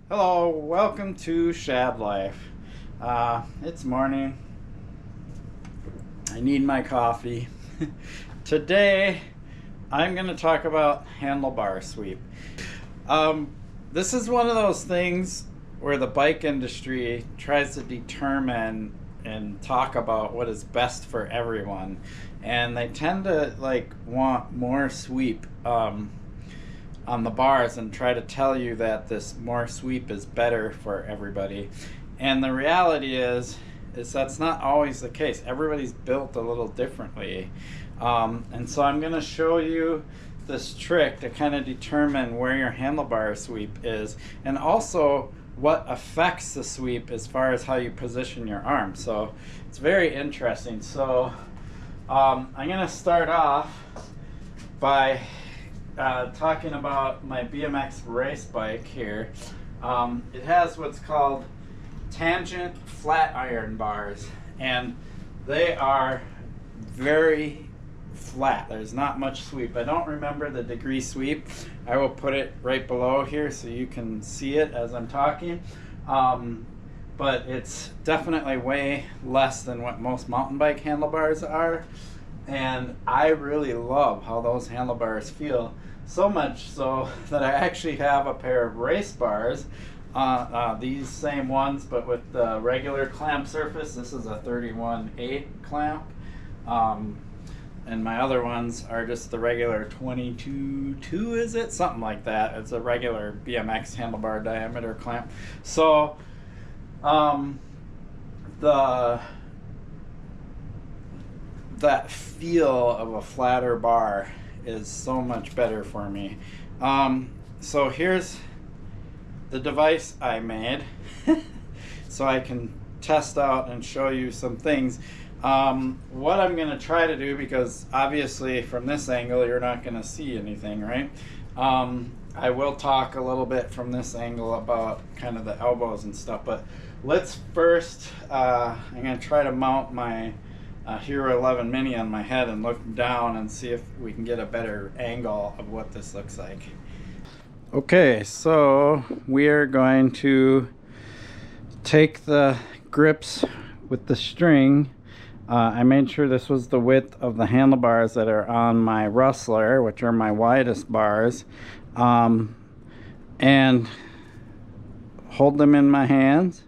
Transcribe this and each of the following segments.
Hello, welcome to Shad Life. It's morning. I need my coffee. Today, I'm going to talk about handlebar sweep. This is one of those things where the bike industry tries to determine and talk about what is best for everyone, and they tend to want more sweep on the bars and try to tell you that this more sweep is better for everybody. And the reality is that's not always the case. Everybody's built a little differently. And so I'm going to show you this trick to kind of determine where your handlebar sweep is, and also what affects the sweep as far as how you position your arm. So it's very interesting. So I'm going to start off by talking about my BMX race bike here. It has what's called tangent flat iron bars, and they are very flat. There's not much sweep. I don't remember the degree sweep. I will put it right below here so you can see it as I'm talking. But it's definitely way less than what most mountain bike handlebars are. And I really love how those handlebars feel, so much so that I actually have a pair of race bars, these same ones but with the regular clamp surface. This is a 31/8 clamp, and my other ones are just the regular 22/2, is it? Something like that. It's a regular BMX handlebar diameter clamp. So that feel of a flatter bar is so much better for me. So here's the device I made so I can test out and show you some things. What I'm going to try to do, because obviously from this angle you're not going to see anything, right? I will talk a little bit from this angle about kind of the elbows and stuff, but let's first, I'm going to try to mount my Hero 11 Mini on my head and look down and see if we can get a better angle of what this looks like. Okay, so we are going to take the grips with the string. I made sure this was the width of the handlebars that are on my Rustler, which are my widest bars, and hold them in my hands.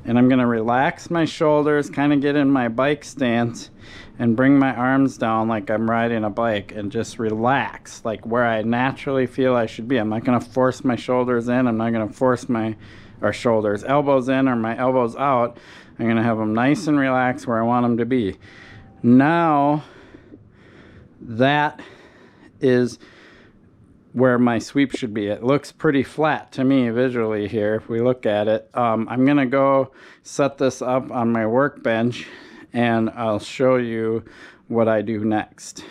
And I'm going to relax my shoulders, kind of get in my bike stance, and bring my arms down like I'm riding a bike, and just relax, like where I naturally feel I should be. I'm not going to force my shoulders in. I'm not going to force my elbows in or my elbows out. I'm going to have them nice and relaxed where I want them to be. Now, that is where my sweep should be. It looks pretty flat to me visually here if we look at it. I'm gonna go set this up on my workbench and I'll show you what I do next.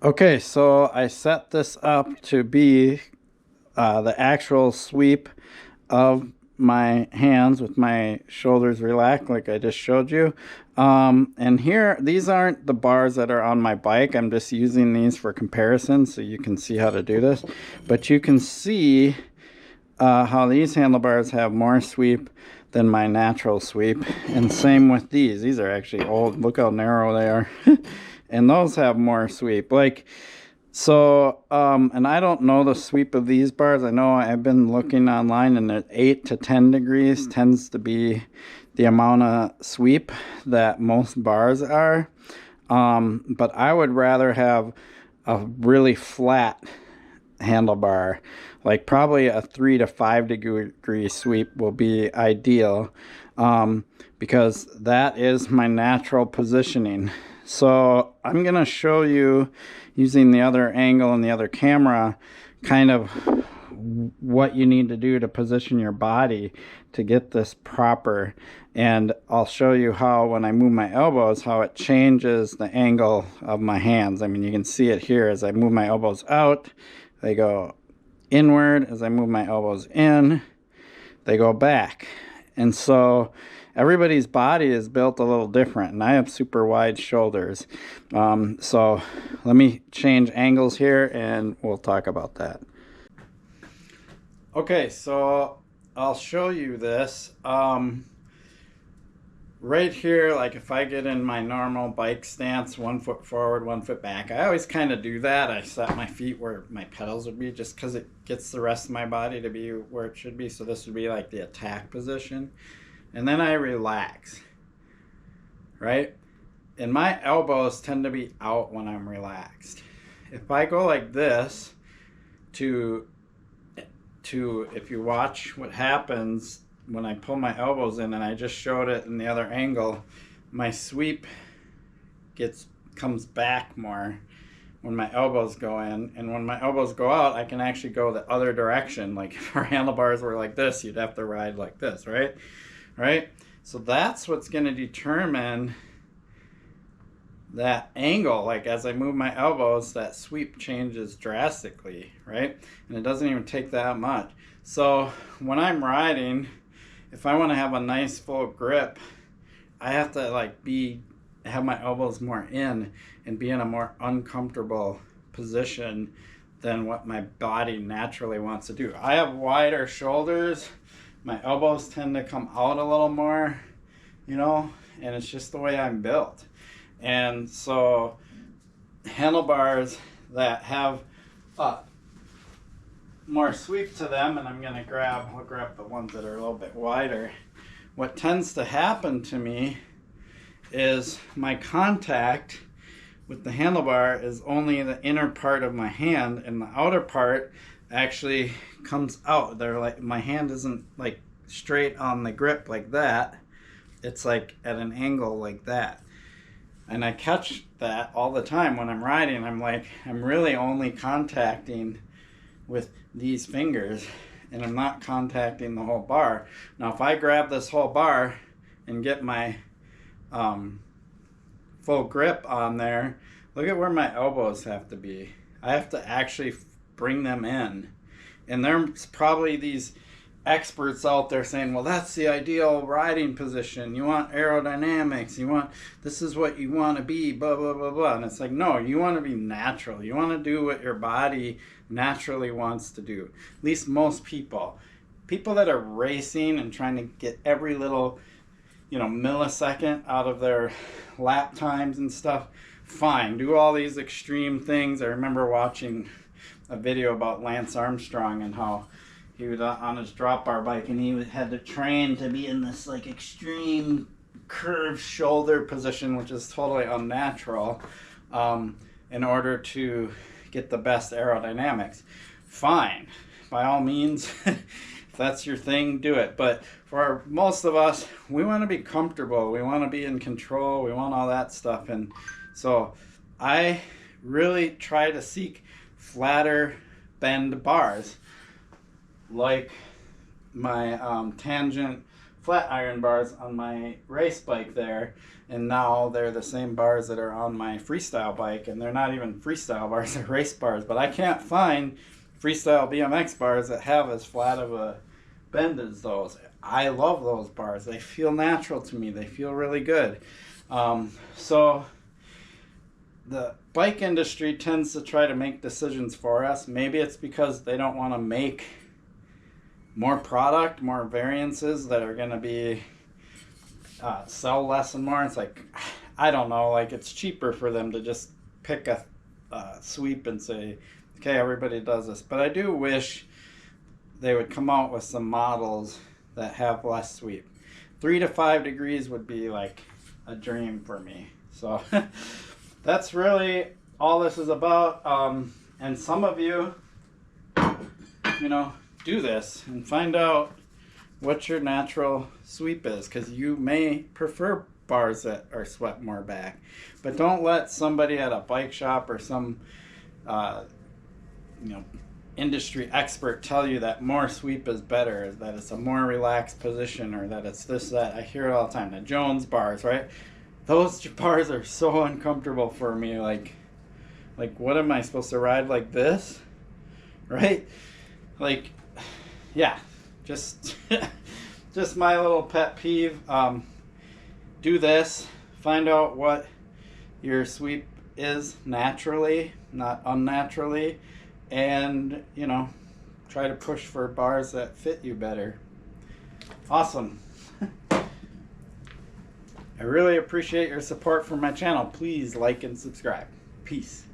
Okay, so I set this up to be the actual sweep of my hands with my shoulders relaxed like I just showed you. And here, these aren't the bars that are on my bike. I'm just using these for comparison so you can see how to do this. But you can see how these handlebars have more sweep than my natural sweep. And same with these. These are actually old. Look how narrow they are. And those have more sweep. And I don't know the sweep of these bars. I know I've been looking online, and at 8 to 10 degrees tends to be the amount of sweep that most bars are. But I would rather have a really flat handlebar. Like probably a 3 to 5 degree sweep will be ideal, because that is my natural positioning. So I'm going to show you, using the other angle and the other camera, kind of what you need to do to position your body to get this proper. And I'll show you how, when I move my elbows, how it changes the angle of my hands. I mean, you can see it here. As I move my elbows out, they go inward. As I move my elbows in, they go back. And so everybody's body is built a little different, and I have super wide shoulders. So let me change angles here and we'll talk about that. Okay, so I'll show you this. Right here, like if I get in my normal bike stance, 1 foot forward, 1 foot back, I always kind of do that. I set my feet where my pedals would be just because it gets the rest of my body to be where it should be. So this would be like the attack position. And then I relax, right? And my elbows tend to be out when I'm relaxed. If I go like this to if you watch what happens when I pull my elbows in, and I just showed it in the other angle, my sweep comes back more when my elbows go in, and when my elbows go out, I can actually go the other direction. Like if our handlebars were like this, you'd have to ride like this, right? So that's what's going to determine that angle. Like as I move my elbows, that sweep changes drastically, right? And it doesn't even take that much. So when I'm riding, if I want to have a nice full grip, I have to have my elbows more in and be in a more uncomfortable position than what my body naturally wants to do. I have wider shoulders. My elbows tend to come out a little more, and it's just the way I'm built. And so handlebars that have more sweep to them, and I'll grab the ones that are a little bit wider. What tends to happen to me is my contact with the handlebar is only the inner part of my hand, and the outer part actually comes out. They're like, my hand isn't like straight on the grip like that. It's like at an angle like that. And I catch that all the time when I'm riding. I'm really only contacting with these fingers, and I'm not contacting the whole bar. Now if I grab this whole bar and get my full grip on there, look at where my elbows have to be. I have to actually bring them in. And there's probably these experts out there saying, well, that's the ideal riding position. You want aerodynamics. This is what you want to be, blah, blah, blah, blah. And it's like, no, you want to be natural. You want to do what your body naturally wants to do. At least most people. People that are racing and trying to get every little, millisecond out of their lap times and stuff, fine. Do all these extreme things. I remember watching a video about Lance Armstrong and how he was on his drop bar bike, and he had to train to be in this like extreme curved shoulder position, which is totally unnatural, in order to get the best aerodynamics. Fine, by all means, if that's your thing, do it. But for most of us, we want to be comfortable. We want to be in control. We want all that stuff. And so I really try to seek flatter bend bars, like my tangent flat iron bars on my race bike there, and now they're the same bars that are on my freestyle bike, and they're not even freestyle bars, they're race bars. But I can't find freestyle BMX bars that have as flat of a bend as those. I love those bars. They feel natural to me. They feel really good. So the bike industry tends to try to make decisions for us. Maybe it's because they don't want to make more product, more variances that are going to be sell less and more. It's like, I don't know, like it's cheaper for them to just pick a sweep and say, okay, everybody does this. But I do wish they would come out with some models that have less sweep. 3 to 5 degrees would be like a dream for me. So that's really all this is about. And some of you, do this and find out what your natural sweep is, because you may prefer bars that are swept more back. But don't let somebody at a bike shop or some industry expert tell you that more sweep is better, that it's a more relaxed position, or that it's this, that. I hear it all the time. The Jones bars, right? Those bars are so uncomfortable for me. Like what am I supposed to ride like this? Right? Like, yeah, just my little pet peeve. Do this. Find out what your sweep is naturally, not unnaturally, and try to push for bars that fit you better. Awesome. I really appreciate your support for my channel. Please like and subscribe. Peace.